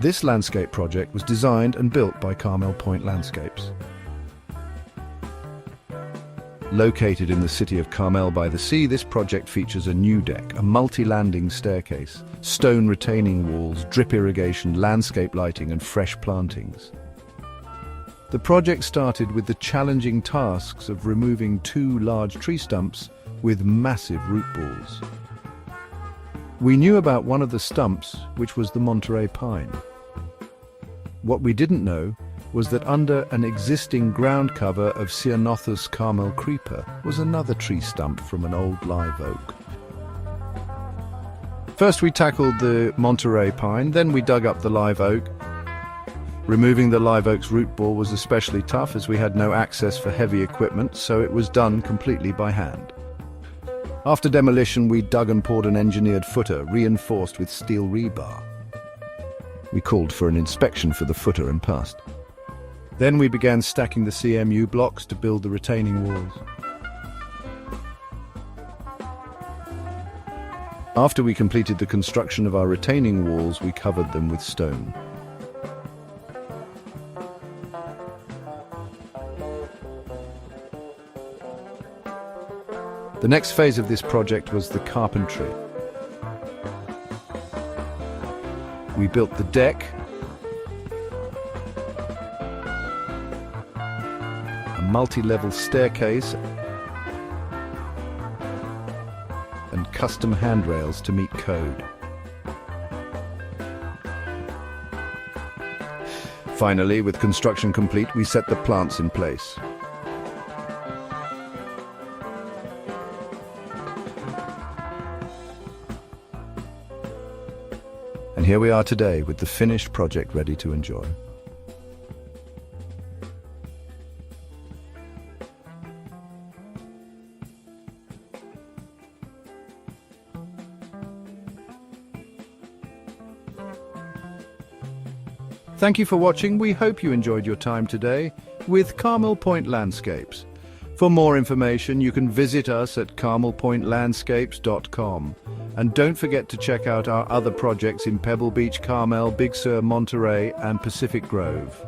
This landscape project was designed and built by Carmel Point Landscapes. Located in the city of Carmel-by-the-Sea, this project features a new deck, a multi-landing staircase, stone retaining walls, drip irrigation, landscape lighting and fresh plantings. The project started with the challenging tasks of removing 2 large tree stumps with massive root balls. We knew about one of the stumps, which was the Monterey Pine. What we didn't know was that under an existing ground cover of Ceanothus Carmel Creeper was another tree stump from an old live oak. First we tackled the Monterey Pine, then we dug up the live oak. Removing the live oak's root ball was especially tough as we had no access for heavy equipment, so it was done completely by hand. After demolition, we dug and poured an engineered footer reinforced with steel rebar. We called for an inspection for the footer and passed. Then we began stacking the CMU blocks to build the retaining walls. After we completed the construction of our retaining walls, we covered them with stone. The next phase of this project was the carpentry. We built the deck, a multi-level staircase, and custom handrails to meet code. Finally, with construction complete, we set the plants in place. And here we are today with the finished project ready to enjoy. Thank you for watching. We hope you enjoyed your time today with Carmel Point Landscapes. For more information, you can visit us at carmelpointlandscapes.com. And don't forget to check out our other projects in Pebble Beach, Carmel, Big Sur, Monterey, and Pacific Grove.